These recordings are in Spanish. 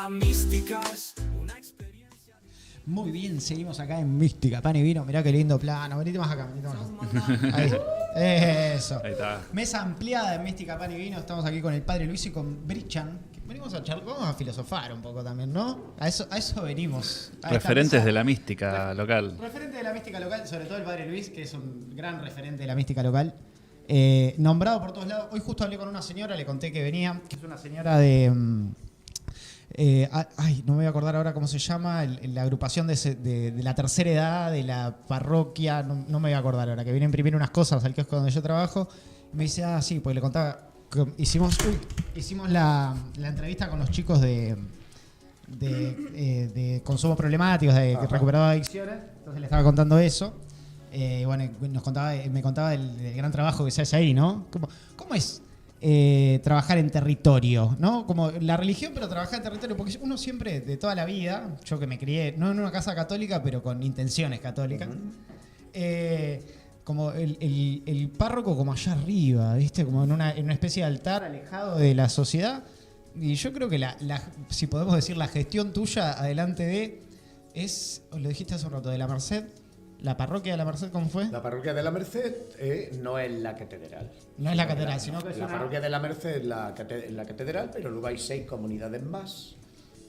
La mística es una experiencia. Muy bien, seguimos acá en Mística, Pan y Vino. Mirá qué lindo plano. Venite más acá, venite más acá. Ahí. Eso. Ahí está. Mesa ampliada en Mística, Pan y Vino. Estamos aquí con el padre Luis y con Brichan. Venimos a charlar, vamos a filosofar un poco también, ¿no? A eso venimos. Referentes de la mística local. Referente de la mística local, sobre todo el padre Luis, que es un gran referente de la mística local. Nombrado por todos lados. Hoy justo hablé con una señora, le conté que venía, que es una señora de... no me voy a acordar ahora cómo se llama, la agrupación de la tercera edad, de la parroquia, no me voy a acordar ahora, que viene a imprimir unas cosas al kiosco donde yo trabajo. Y me dice, sí, pues le contaba, que hicimos la entrevista con los chicos de consumos problemáticos, de recuperados de adicciones, entonces le estaba contando eso. Bueno, me contaba del gran trabajo que se hace ahí, ¿no? ¿Cómo es trabajar en territorio, ¿no? Como la religión, pero trabajar en territorio, porque uno siempre, de toda la vida, yo que me crié, no en una casa católica, pero con intenciones católicas, como el párroco como allá arriba, ¿viste? Como en una especie de altar alejado de la sociedad. Y yo creo que si podemos decir la gestión tuya adelante lo dijiste hace un rato, de la Merced. ¿La parroquia de la Merced cómo fue? La parroquia de la Merced no es la catedral. No es la catedral, sino que es la parroquia de la Merced es la catedral, pero luego hay 6 comunidades más,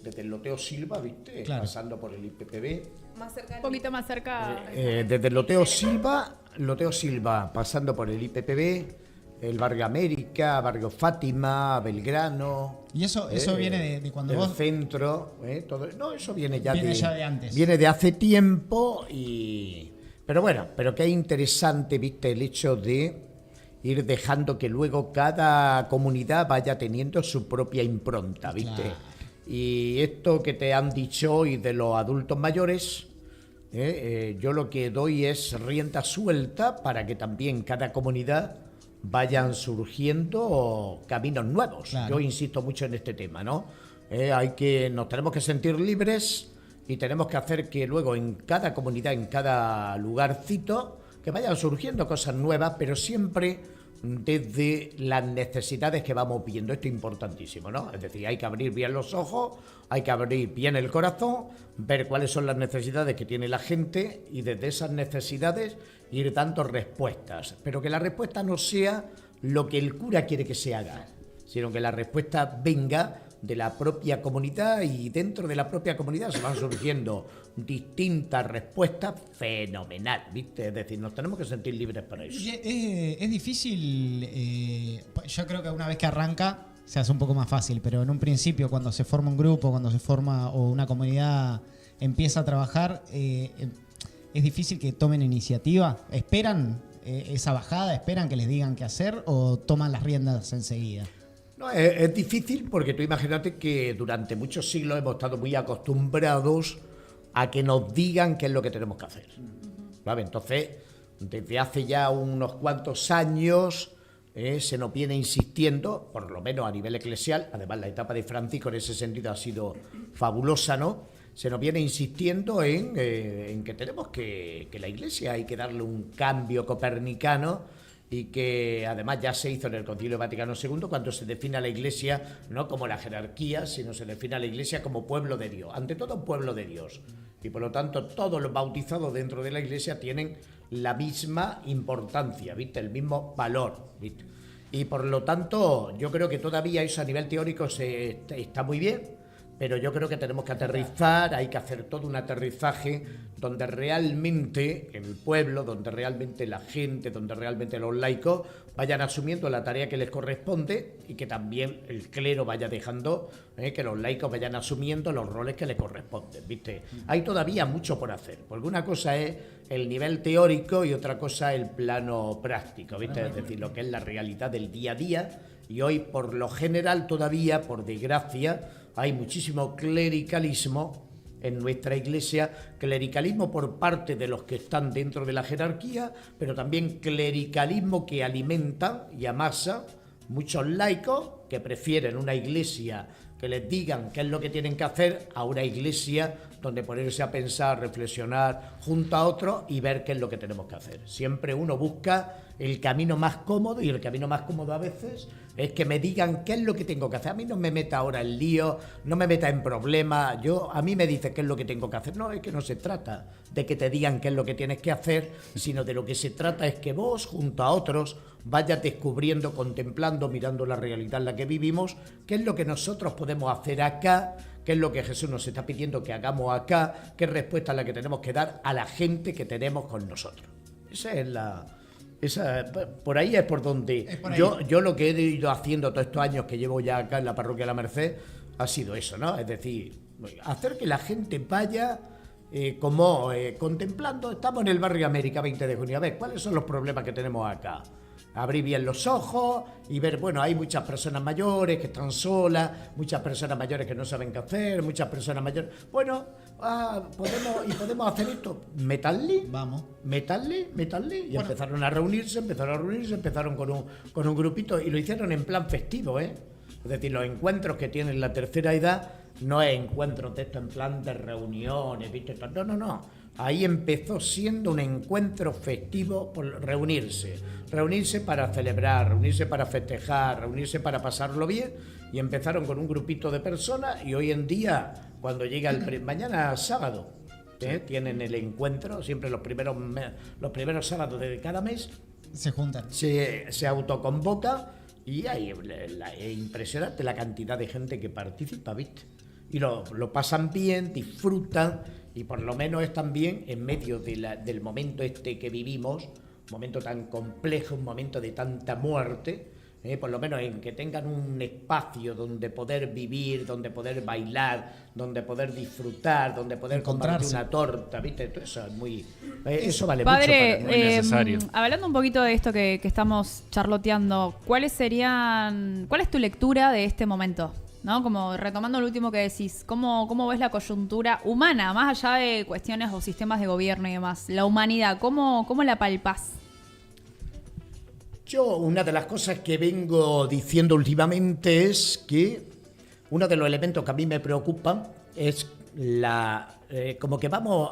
desde el Loteo Silva, ¿viste? Claro. Pasando por el IPPB. Más cerca. Un poquito más cerca. Desde el Loteo Silva, pasando por el IPPB, el barrio América, barrio Fátima, Belgrano. ¿Y eso viene de cuando el vos...? centro, todo. No, eso viene ya de antes. Viene de hace tiempo pero que es interesante, viste, el hecho de ir dejando que luego cada comunidad vaya teniendo su propia impronta, viste. Claro. Y esto que te han dicho hoy de los adultos mayores, yo lo que doy es rienda suelta para que también cada comunidad vayan surgiendo caminos nuevos. Claro. Yo insisto mucho en este tema, ¿no? Nos tenemos que sentir libres y tenemos que hacer que luego en cada comunidad, en cada lugarcito, que vayan surgiendo cosas nuevas, pero siempre desde las necesidades que vamos viendo. Esto es importantísimo, ¿no? Es decir, hay que abrir bien los ojos, hay que abrir bien el corazón, ver cuáles son las necesidades que tiene la gente y desde esas necesidades ir dando respuestas. Pero que la respuesta no sea lo que el cura quiere que se haga, sino que la respuesta venga de la propia comunidad, y dentro de la propia comunidad se van surgiendo distintas respuestas fenomenal, ¿viste? Es decir, nos tenemos que sentir libres para eso. Es difícil, yo creo que una vez que arranca se hace un poco más fácil, pero en un principio, cuando se forma un grupo, cuando se forma o una comunidad empieza a trabajar, es difícil que tomen iniciativa. ¿Esperan esa bajada? ¿Esperan que les digan qué hacer o toman las riendas enseguida? No, es difícil porque tú imagínate que durante muchos siglos hemos estado muy acostumbrados a que nos digan qué es lo que tenemos que hacer. ¿Vale? Entonces, desde hace ya unos cuantos años se nos viene insistiendo, por lo menos a nivel eclesial, además la etapa de Francisco en ese sentido ha sido fabulosa, ¿no? Se nos viene insistiendo en que tenemos que la Iglesia hay que darle un cambio copernicano, y que además ya se hizo en el Concilio Vaticano II, cuando se define a la Iglesia no como la jerarquía, sino se define a la Iglesia como pueblo de Dios, ante todo un pueblo de Dios, y por lo tanto todos los bautizados dentro de la Iglesia tienen la misma importancia, ¿viste? El mismo valor, ¿viste? Y por lo tanto yo creo que todavía eso a nivel teórico está muy bien, pero yo creo que tenemos que aterrizar, hay que hacer todo un aterrizaje donde realmente el pueblo, donde realmente la gente, donde realmente los laicos vayan asumiendo la tarea que les corresponde, y que también el clero vaya dejando que los laicos vayan asumiendo los roles que les corresponden, ¿viste? Hay todavía mucho por hacer, porque una cosa es el nivel teórico y otra cosa el plano práctico, ¿viste? Es decir, lo que es la realidad del día a día, y hoy por lo general todavía, por desgracia, hay muchísimo clericalismo en nuestra Iglesia, clericalismo por parte de los que están dentro de la jerarquía, pero también clericalismo que alimenta y amasa muchos laicos que prefieren una Iglesia que les digan qué es lo que tienen que hacer a una Iglesia donde ponerse a pensar, reflexionar junto a otros y ver qué es lo que tenemos que hacer. Siempre uno busca el camino más cómodo, y el camino más cómodo a veces es que me digan qué es lo que tengo que hacer. A mí no me meta ahora en lío, no me meta en problemas. A mí me dice qué es lo que tengo que hacer. No, es que no se trata de que te digan qué es lo que tienes que hacer, sino de lo que se trata es que vos, junto a otros, vayas descubriendo, contemplando, mirando la realidad en la que vivimos, qué es lo que nosotros podemos hacer acá, qué es lo que Jesús nos está pidiendo que hagamos acá, qué respuesta es la que tenemos que dar a la gente que tenemos con nosotros. Por ahí es por donde yo lo que he ido haciendo todos estos años que llevo ya acá en la parroquia de la Merced ha sido eso, ¿no? Es decir, hacer que la gente vaya contemplando. Estamos en el barrio América, 20 de junio. A ver, ¿cuáles son los problemas que tenemos acá? Abrir bien los ojos y ver, bueno, hay muchas personas mayores que están solas, muchas personas mayores que no saben qué hacer, muchas personas mayores... Bueno, podemos hacer esto. Métanle. Vamos. Métanle. Y bueno, empezaron a reunirse, empezaron con un grupito y lo hicieron en plan festivo, ¿eh? Es decir, los encuentros que tienen la tercera edad no es encuentros de esto en plan de reuniones, ¿viste? No. Ahí empezó siendo un encuentro festivo por reunirse para celebrar, reunirse para festejar, reunirse para pasarlo bien, y empezaron con un grupito de personas y hoy en día, cuando llega mañana sábado, tienen el encuentro, siempre los primeros sábados de cada mes, se juntan. Se autoconvoca y es impresionante la cantidad de gente que participa, ¿viste? Y lo pasan bien, disfrutan, y por lo menos es también en medio del momento que vivimos, un momento tan complejo, un momento de tanta muerte, por lo menos en que tengan un espacio donde poder vivir, donde poder bailar, donde poder disfrutar, donde poder compartir una torta, ¿viste? Todo eso es eso vale Padre, mucho. Muy necesario. Hablando un poquito de esto que estamos charloteando, ¿cuál es tu lectura de este momento? ¿No? Como retomando lo último que decís, ¿cómo ves la coyuntura humana, más allá de cuestiones o sistemas de gobierno y demás? La humanidad, ¿cómo la palpás? Yo, una de las cosas que vengo diciendo últimamente es que uno de los elementos que a mí me preocupan es como que vamos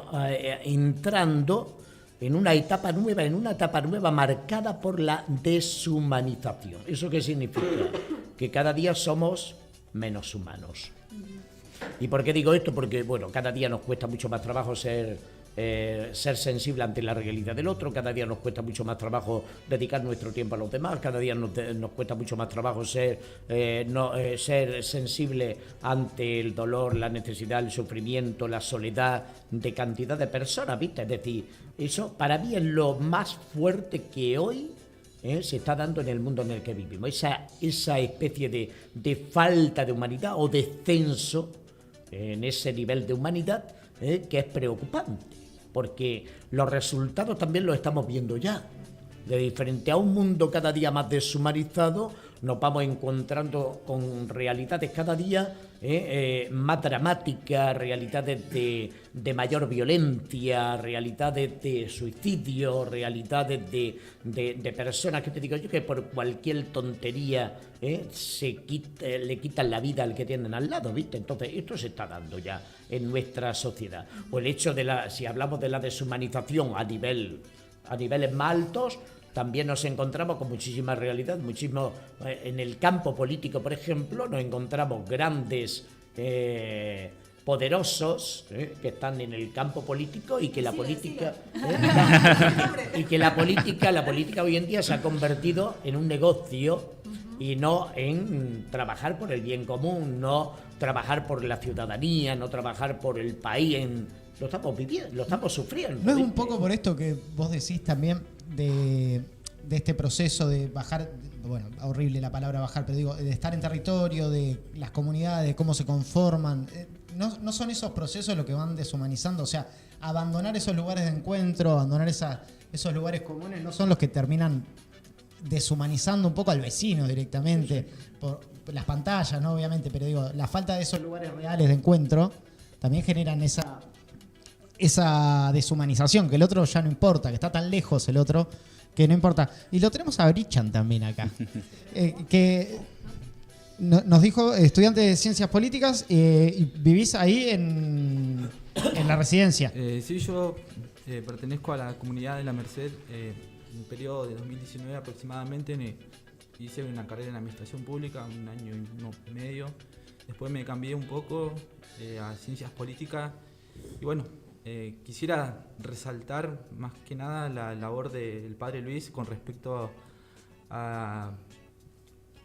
entrando en una etapa nueva marcada por la deshumanización. ¿Eso qué significa? Que cada día somos menos humanos. ¿Y por qué digo esto? Porque, bueno, cada día nos cuesta mucho más trabajo ser sensible ante la realidad del otro, cada día nos cuesta mucho más trabajo dedicar nuestro tiempo a los demás, cada día nos cuesta mucho más trabajo ser sensible ante el dolor, la necesidad, el sufrimiento, la soledad de cantidad de personas, ¿viste? Es decir, eso para mí es lo más fuerte que hoy se está dando en el mundo en el que vivimos, esa especie de falta de humanidad o descenso en ese nivel de humanidad que es preocupante, porque los resultados también los estamos viendo ya. Frente a un mundo cada día más deshumanizado, nos vamos encontrando con realidades cada día más dramáticas, realidades de mayor violencia, realidades de suicidio, realidades de personas que te digo yo que por cualquier tontería le quitan la vida al que tienen al lado, ¿viste? Entonces esto se está dando ya en nuestra sociedad. O el hecho si hablamos de la deshumanización a niveles más altos, también nos encontramos con muchísima realidad, en el campo político, por ejemplo, nos encontramos grandes poderosos que están en el campo político y que la política hoy en día se ha convertido en un negocio y no en trabajar por el bien común, no trabajar por la ciudadanía, no trabajar por el país. Lo estamos viviendo, lo estamos sufriendo. ¿No es un poco por esto que vos decís también de este proceso de bajar, bueno, horrible la palabra bajar, pero digo, de estar en territorio, de las comunidades, de cómo se conforman? ¿No son esos procesos los que van deshumanizando? O sea, abandonar esos lugares de encuentro, abandonar esos lugares comunes, ¿no son los que terminan deshumanizando un poco al vecino directamente? Por las pantallas, ¿no? Obviamente, pero digo, la falta de esos lugares reales de encuentro también generan esa deshumanización, que el otro ya no importa, que está tan lejos el otro, que no importa. Y lo tenemos a Brichan también acá, que nos dijo, estudiante de Ciencias Políticas, y vivís ahí en la residencia. Sí, yo pertenezco a la comunidad de la Merced el periodo de 2019 aproximadamente hice una carrera en administración pública, 1 año y medio. Después me cambié un poco a ciencias políticas y bueno, quisiera resaltar más que nada la labor del padre Luis con respecto a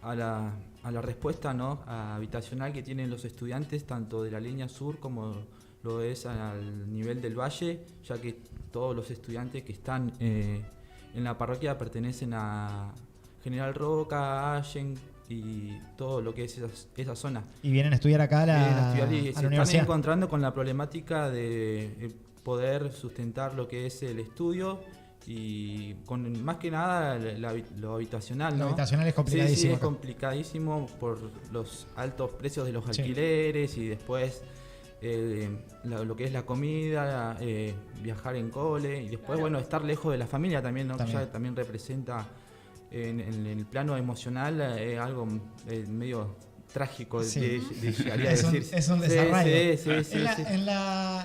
la respuesta, ¿no?, habitacional que tienen los estudiantes tanto de la línea sur como lo es al nivel del valle, ya que todos los estudiantes que están en la parroquia pertenecen a General Roca, Allen y todo lo que es esa zona. Y vienen a estudiar acá a la Y se universidad. están encontrando con la problemática de poder sustentar lo que es el estudio y con más que nada lo habitacional, ¿no? Lo habitacional es Sí, complicadísimo es acá. complicadísimo por los altos precios de los Sí. alquileres y después lo que es la comida, viajar en cole y después, bueno, estar lejos de la familia también, ¿no? También. Que ya también representa en el plano emocional algo medio trágico, Sí. llegaría a Es un- decir. es un Sí, desarraigo. sí.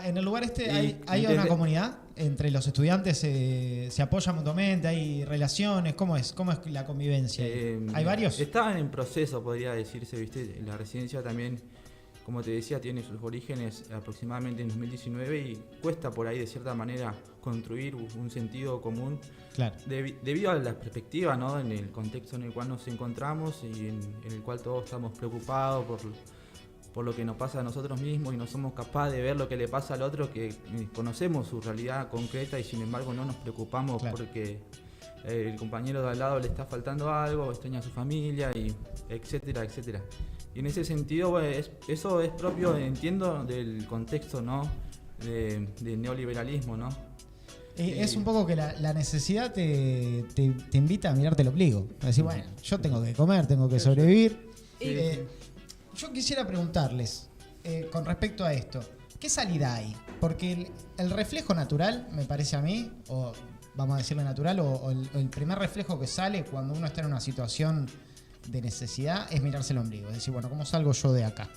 En el lugar este Y hay una desde- comunidad entre los estudiantes, se apoyan mutuamente, hay relaciones, ¿cómo es la convivencia? ¿Hay varios? Estaban en proceso, podría decirse, ¿viste? La residencia también, como te decía, tiene sus orígenes aproximadamente en 2019 y cuesta por ahí de cierta manera construir un sentido común Claro. debido a la perspectiva, ¿no?, en el contexto en el cual nos encontramos y en el cual todos estamos preocupados por lo que nos pasa a nosotros mismos y no somos capaces de ver lo que le pasa al otro, que conocemos su realidad concreta y sin embargo no nos preocupamos Claro. porque el compañero de al lado le está faltando algo, extraña a su familia, y etcétera, etcétera. Y en ese sentido, bueno, eso es propio, entiendo, del contexto, ¿no?, de neoliberalismo, ¿no? Es un poco que la necesidad te invita a mirarte el ombligo. A decir, bueno, yo tengo que comer, tengo que sobrevivir. Yo quisiera preguntarles, con respecto a esto, ¿qué salida hay? Porque el reflejo natural, me parece a mí, o vamos a decirlo natural, o el primer reflejo que sale cuando uno está en una situación de necesidad es mirarse el ombligo. Es decir, bueno, ¿cómo salgo yo de acá?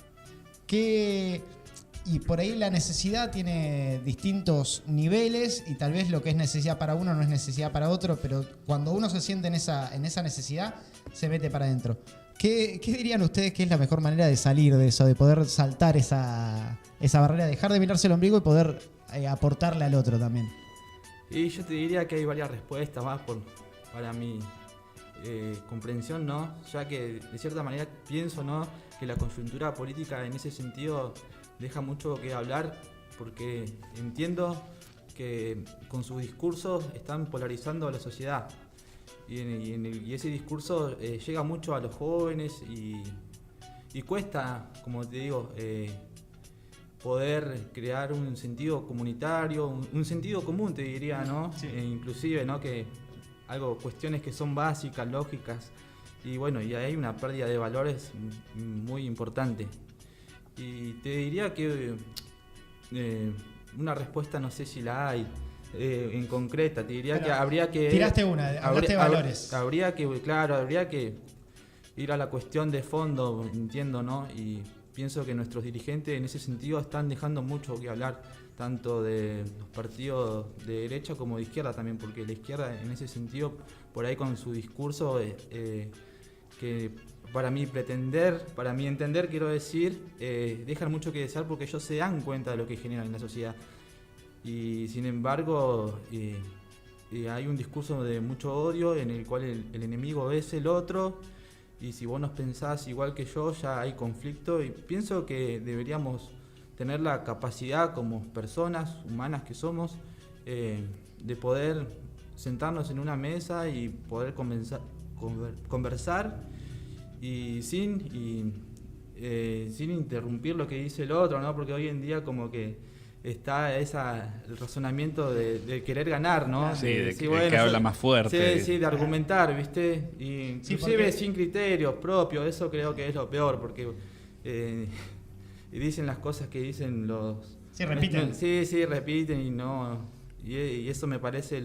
Y por ahí la necesidad tiene distintos niveles y tal vez lo que es necesidad para uno no es necesidad para otro, pero cuando uno se siente en esa necesidad, se mete para adentro. ¿Qué dirían ustedes que es la mejor manera de salir de eso, de poder saltar esa barrera, dejar de mirarse el ombligo y poder aportarle al otro también? Y yo te diría que hay varias respuestas más para mi comprensión, ¿no? Ya que de cierta manera pienso, ¿no?, que la coyuntura política en ese sentido deja mucho que hablar, porque entiendo que con sus discursos están polarizando a la sociedad y ese discurso llega mucho a los jóvenes y cuesta, como te digo, poder crear un sentido comunitario, un sentido común, te diría, ¿no? Sí. Inclusive, ¿no?, que cuestiones que son básicas, lógicas, y bueno, y hay una pérdida de valores muy importante. Y te diría que una respuesta no sé si la hay en concreta, te diría Pero que habría que... tiraste una, hablaste de valores. Habría que ir a la cuestión de fondo, entiendo, ¿no? Y pienso que nuestros dirigentes en ese sentido están dejando mucho que hablar, tanto de los partidos de derecha como de izquierda también, porque la izquierda en ese sentido, por ahí con su discurso, que para mi entender, quiero decir, dejan mucho que desear porque ellos se dan cuenta de lo que generan en la sociedad. Y sin embargo, hay un discurso de mucho odio en el cual el enemigo es el otro, y si vos nos pensás igual que yo, ya hay conflicto, y pienso que deberíamos tener la capacidad como personas humanas que somos de poder sentarnos en una mesa y poder conversar y sin interrumpir lo que dice el otro, ¿no? Porque hoy en día como que está el razonamiento de querer ganar, ¿no? Sí, de que bueno, habla más fuerte. Sí, de argumentar, ¿viste? Y inclusive porque- sin criterios propios, eso creo que es lo peor, porque dicen las cosas que dicen los... Sí, repiten. Sí, repiten y no... Y eso me parece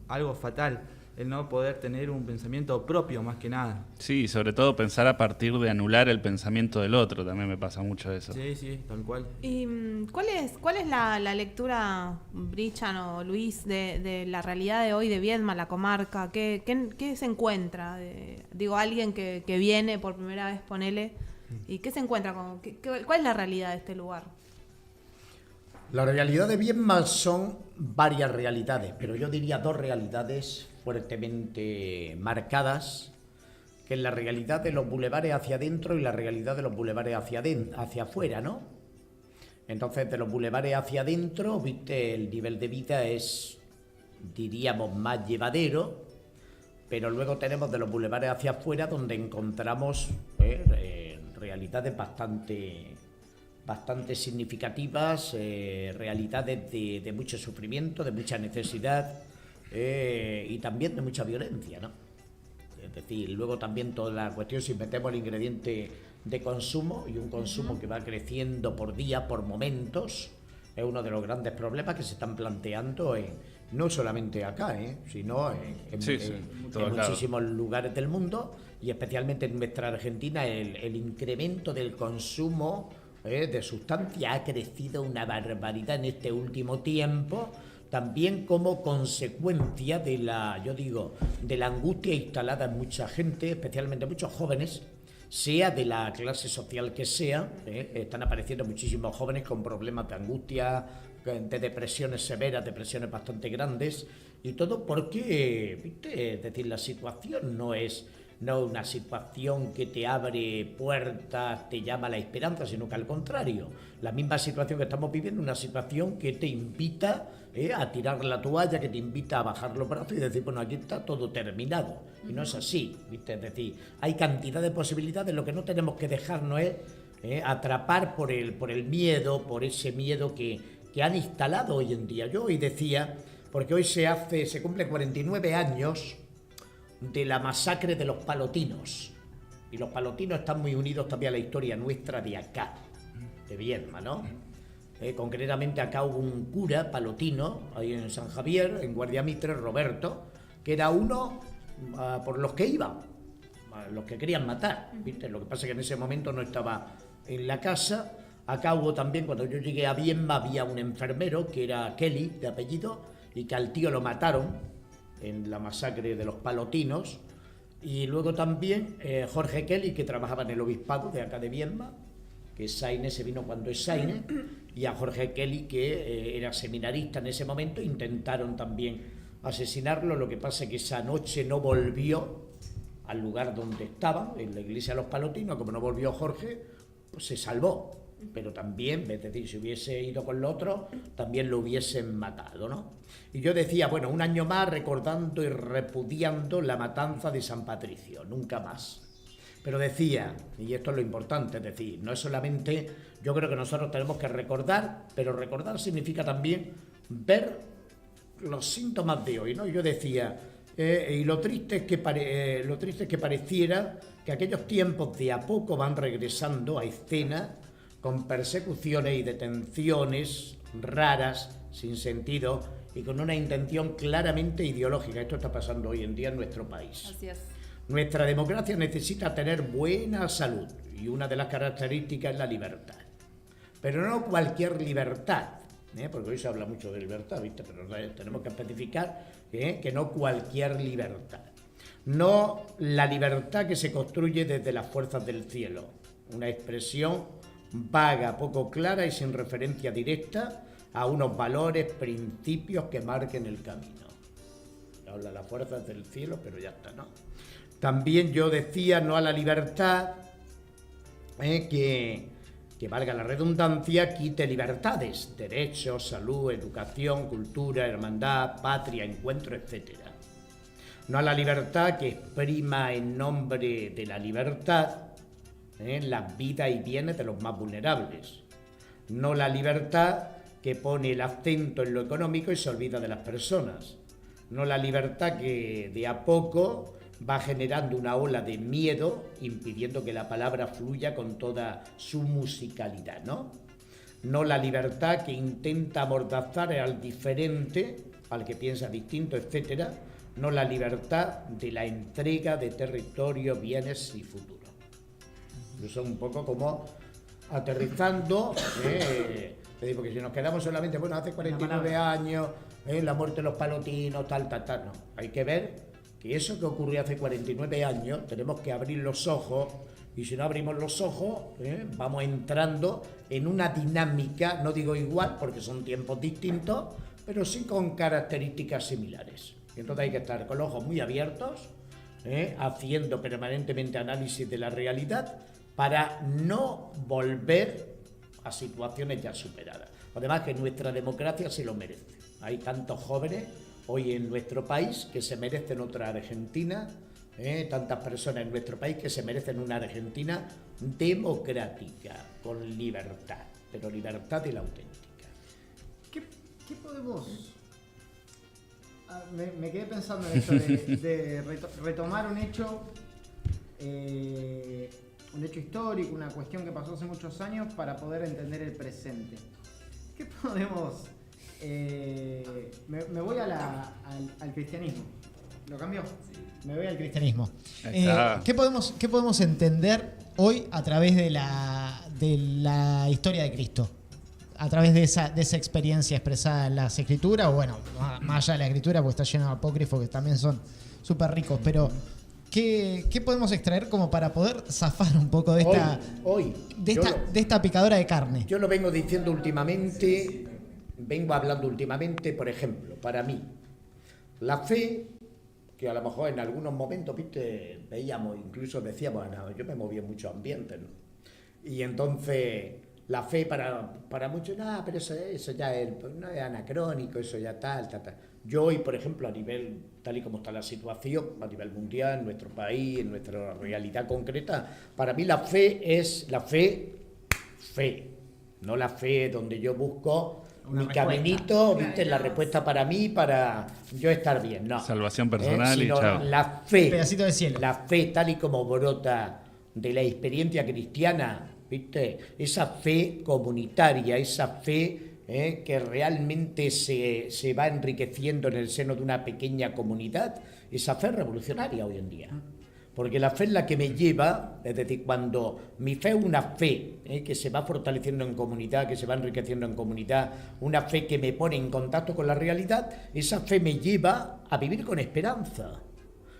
algo fatal. el no poder tener un pensamiento propio más que nada. Sí, sobre todo pensar a partir de anular el pensamiento del otro, también me pasa mucho eso. Sí, sí, tal cual. ¿Y cuál es la lectura, Brichan o Luis, de la realidad de hoy de Viedma, la comarca? ¿Qué se encuentra? Digo, alguien que viene por primera vez, ponele, ¿y qué se encuentra? ¿Cuál es la realidad de este lugar? La realidad de Viedma son varias realidades, pero yo diría dos realidades fuertemente marcadas, que es la realidad de los bulevares hacia adentro y la realidad de los bulevares hacia afuera, ¿no? Entonces, de los bulevares hacia adentro, viste, el nivel de vida es, diríamos, más llevadero, pero luego tenemos de los bulevares hacia afuera donde encontramos realidades bastante significativas, realidades de mucho sufrimiento, de mucha necesidad y también de mucha violencia, ¿no? Es decir, luego también toda la cuestión, si metemos el ingrediente de consumo y un consumo que va creciendo por día, por momentos, es uno de los grandes problemas que se están planteando no solamente acá, sino en muchísimos lugares del mundo y especialmente en nuestra Argentina el incremento del consumo de sustancia ha crecido una barbaridad en este último tiempo, también como consecuencia de la angustia instalada en mucha gente, especialmente muchos jóvenes, sea de la clase social que sea, están apareciendo muchísimos jóvenes con problemas de angustia, de depresiones severas, depresiones bastante grandes, y todo porque, ¿viste? Es decir, la situación no es una situación que te abre puertas, te llama a la esperanza, sino que al contrario, la misma situación que estamos viviendo, una situación que te invita a tirar la toalla, que te invita a bajar los brazos y decir, bueno, aquí está todo terminado. Y no es así, ¿viste? Es decir, hay cantidad de posibilidades, lo que no tenemos que dejarnos es atrapar por el miedo, por ese miedo que han instalado hoy en día. Yo hoy decía, porque hoy se cumplen 49 años de la masacre de los palotinos. Y los palotinos están muy unidos también a la historia nuestra de acá, de Viedma, ¿no? Concretamente acá hubo un cura palotino, ahí en San Javier, en Guardiamitre, Roberto, que era uno por los que iban, los que querían matar, ¿viste? Lo que pasa es que en ese momento no estaba en la casa. Acá hubo también, cuando yo llegué a Viedma, había un enfermero que era Kelly, de apellido, y que al tío lo mataron en la masacre de los palotinos. Y luego también Jorge Kelly, que trabajaba en el obispado de acá de Viedma, que Saine se vino cuando es Saine, y a Jorge Kelly, que era seminarista en ese momento, intentaron también asesinarlo. Lo que pasa es que esa noche no volvió al lugar donde estaban, en la iglesia de los palotinos. Como no volvió Jorge, pues se salvó. Pero también, es decir, si hubiese ido con lo otro, también lo hubiesen matado, ¿no? Y yo decía, bueno, un año más recordando y repudiando la matanza de San Patricio, nunca más. Pero decía, y esto es lo importante, es decir, no es solamente, yo creo que nosotros tenemos que recordar, pero recordar significa también ver los síntomas de hoy, ¿no? Yo decía, y lo triste es que pareciera que aquellos tiempos de a poco van regresando a escena, con persecuciones y detenciones raras, sin sentido y con una intención claramente ideológica. Esto está pasando hoy en día en nuestro país. Así es. Nuestra democracia necesita tener buena salud y una de las características es la libertad. Pero no cualquier libertad, porque hoy se habla mucho de libertad, ¿viste? Pero tenemos que especificar que no cualquier libertad. No la libertad que se construye desde las fuerzas del cielo, una expresión vaga, poco clara y sin referencia directa a unos valores, principios que marquen el camino. Habla las fuerzas del cielo, pero ya está, ¿no? También yo decía no a la libertad, que valga la redundancia, quite libertades, derechos, salud, educación, cultura, hermandad, patria, encuentro, etc. No a la libertad que exprima en nombre de la libertad las vidas y bienes de los más vulnerables. No la libertad que pone el acento en lo económico y se olvida de las personas. No la libertad que de a poco va generando una ola de miedo, impidiendo que la palabra fluya con toda su musicalidad, ¿no? No la libertad que intenta amordazar al diferente, al que piensa distinto, etcétera. no la libertad de la entrega de territorio, bienes y futuro. Eso es un poco como aterrizando, porque si nos quedamos solamente, bueno, hace 49 años, la muerte de los palotinos, tal, no. Hay que ver que eso que ocurrió hace 49 años, tenemos que abrir los ojos, y si no abrimos los ojos, vamos entrando en una dinámica, no digo igual, porque son tiempos distintos, pero sí con características similares. Y entonces hay que estar con los ojos muy abiertos, haciendo permanentemente análisis de la realidad, para no volver a situaciones ya superadas. Además que nuestra democracia se lo merece. Hay tantos jóvenes hoy en nuestro país que se merecen otra Argentina, tantas personas en nuestro país que se merecen una Argentina democrática, con libertad, pero libertad de la auténtica. ¿Qué podemos...? Me quedé pensando en esto de retomar un hecho histórico, una cuestión que pasó hace muchos años para poder entender el presente. ¿Qué podemos...? Me voy al cristianismo. ¿Lo cambió? Sí. Me voy al cristianismo. ¿Qué podemos entender hoy a través de la historia de Cristo? A través de esa experiencia expresada en las escrituras, o bueno, más allá de la escritura, porque está lleno de apócrifos que también son súper ricos, pero ¿qué podemos extraer como para poder zafar un poco de esta picadora de carne? Yo lo vengo diciendo últimamente, vengo hablando últimamente, por ejemplo, para mí, la fe, que a lo mejor en algunos momentos, viste, veíamos, incluso decíamos, no, yo me movía en muchos ambientes, ¿no? Y entonces la fe para muchos, no, pero eso ya no es anacrónico, eso ya tal. Yo hoy, por ejemplo, a nivel, tal y como está la situación, a nivel mundial, en nuestro país, en nuestra realidad concreta, para mí la fe es la fe, no la fe donde yo busco mi caminito, viste, la respuesta para mí, para yo estar bien, no. Salvación personal y chao. La fe, pedacito de cielo. La fe tal y como brota de la experiencia cristiana, viste, esa fe comunitaria, esa fe que realmente se va enriqueciendo en el seno de una pequeña comunidad, esa fe revolucionaria hoy en día. Porque la fe es la que me lleva, es decir, cuando mi fe es una fe que se va fortaleciendo en comunidad, que se va enriqueciendo en comunidad, una fe que me pone en contacto con la realidad, esa fe me lleva a vivir con esperanza.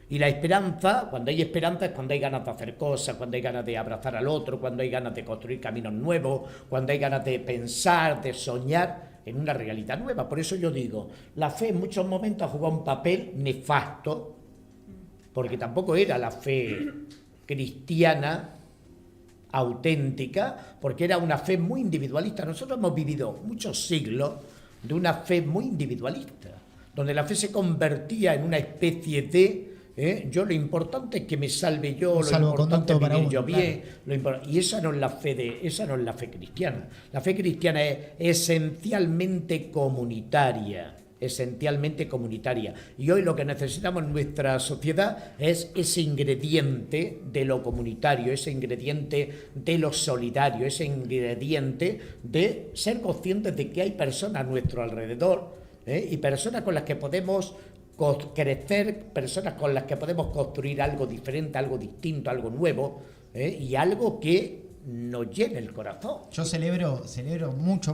Y la esperanza, cuando hay esperanza, es cuando hay ganas de hacer cosas, cuando hay ganas de abrazar al otro, cuando hay ganas de construir caminos nuevos, cuando hay ganas de pensar, de soñar en una realidad nueva. Por eso yo digo, la fe en muchos momentos ha jugado un papel nefasto, porque tampoco era la fe cristiana auténtica, porque era una fe muy individualista. Nosotros hemos vivido muchos siglos de una fe muy individualista, donde la fe se convertía en una especie de yo lo importante es que me salve yo, lo importante es vivir yo bien, claro. Y esa no es la fe cristiana. La fe cristiana es esencialmente comunitaria. Y hoy lo que necesitamos en nuestra sociedad es ese ingrediente de lo comunitario, ese ingrediente de lo solidario, ese ingrediente de ser conscientes de que hay personas a nuestro alrededor y personas con las que podemos crecer, personas con las que podemos construir algo diferente, algo distinto, algo nuevo, y algo que nos llene el corazón. Yo celebro mucho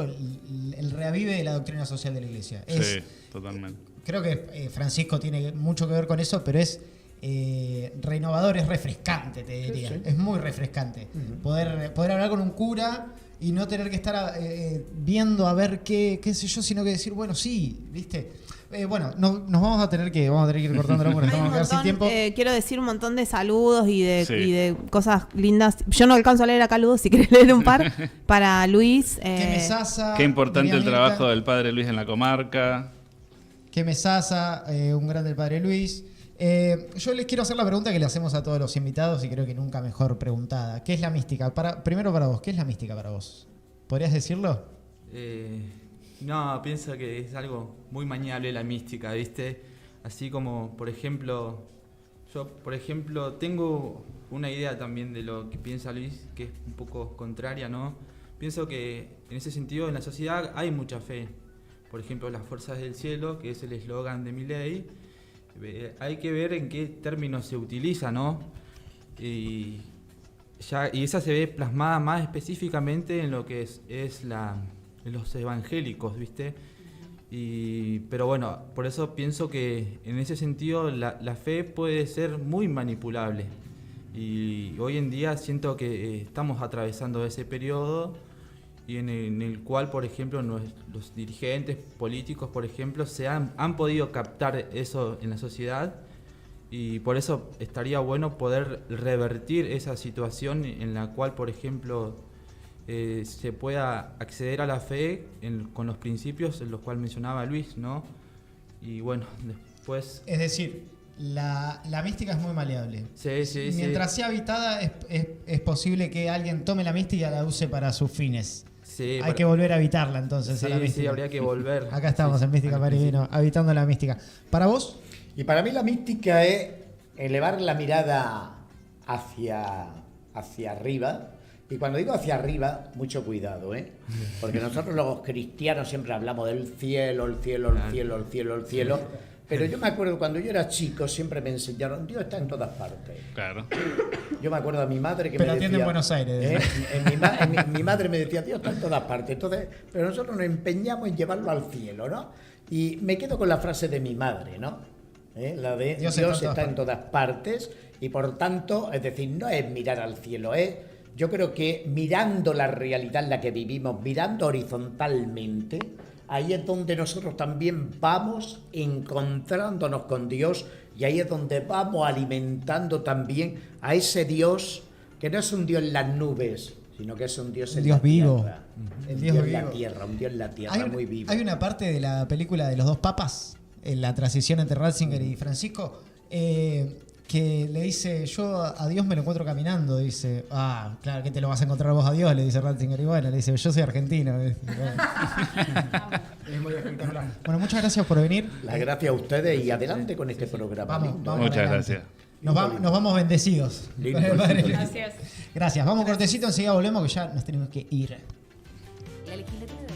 el reavive de la doctrina social de la Iglesia. Sí, totalmente. Creo que Francisco tiene mucho que ver con eso, pero es renovador, es refrescante, te diría. Sí. Es muy refrescante. Uh-huh. Poder hablar con un cura y no tener que estar viendo a ver qué sé yo, sino que decir, bueno, sí, ¿viste? Bueno, nos vamos a tener que ir cortándolo porque estamos a quedar sin tiempo. Quiero decir un montón de saludos y de cosas lindas. Yo no alcanzo a leer acá, Ludo, si querés leer un par. Para Luis. Qué importante el trabajo del padre Luis en la comarca. Que Mesasa, un grande el padre Luis. Yo les quiero hacer la pregunta que le hacemos a todos los invitados y creo que nunca mejor preguntada. ¿Qué es la mística? Primero para vos, ¿qué es la mística para vos? ¿Podrías decirlo? No, pienso que es algo muy maniable la mística, ¿viste? Así como, por ejemplo, yo, tengo una idea también de lo que piensa Luis, que es un poco contraria, ¿no? Pienso que en ese sentido en la sociedad hay mucha fe. Por ejemplo, las fuerzas del cielo, que es el eslogan de Milei, hay que ver en qué términos se utiliza, ¿no? Y esa se ve plasmada más específicamente en lo que es en los evangélicos, ¿viste? Pero bueno, por eso pienso que en ese sentido la fe puede ser muy manipulable. Y hoy en día siento que estamos atravesando ese periodo y en el cual, por ejemplo, los dirigentes políticos, por ejemplo, han podido captar eso en la sociedad, y por eso estaría bueno poder revertir esa situación en la cual, por ejemplo, se pueda acceder a la fe con los principios en los cuales mencionaba Luis, ¿no? Y bueno, después... Es decir, la mística es muy maleable. Sí. Mientras sea habitada, es posible que alguien tome la mística y la use para sus fines. Sí, Hay que volver a habitarla entonces a la mística. Sí, habría que volver. Acá estamos Sí, en Mística al Parivino, habitando la mística. ¿Para vos? Y para mí la mística es elevar la mirada hacia arriba. Y cuando digo hacia arriba, mucho cuidado, ¿eh? Porque nosotros los cristianos siempre hablamos del cielo, el cielo, el cielo, el cielo, el cielo. Pero yo me acuerdo cuando yo era chico, siempre me enseñaron, Dios está en todas partes. Claro. Yo me acuerdo a mi madre que Pero me atiende decía... en Buenos Aires. Mi madre me decía, Dios está en todas partes. Entonces, pero nosotros nos empeñamos en llevarlo al cielo, ¿no? Y me quedo con la frase de mi madre, ¿no? La de Dios está en todas partes. Y por tanto, es decir, no es mirar al cielo, yo creo que mirando la realidad en la que vivimos, mirando horizontalmente, ahí es donde nosotros también vamos encontrándonos con Dios, y ahí es donde vamos alimentando también a ese Dios que no es un Dios en las nubes, sino que es un Dios en la vivo. tierra. El Un Dios Dios en vivo. la tierra, un Dios en la tierra muy vivo. Hay una parte de la película de los dos papas, en la transición entre Ratzinger y Francisco, que le dice, yo a Dios me lo encuentro caminando. Dice, claro que te lo vas a encontrar vos a Dios, le dice Ratzinger. Y bueno, le dice, yo soy argentino. Es muy espectacular. Bueno, muchas gracias por venir. Las gracias a ustedes y adelante con este programa. Vamos, lindo. vamos. Muchas adelante. gracias. Nos vamos bendecidos. Lindo, Con el Padre. lindo. Gracias. Gracias. Vamos cortecito, enseguida volvemos que ya nos tenemos que ir. La legislatura de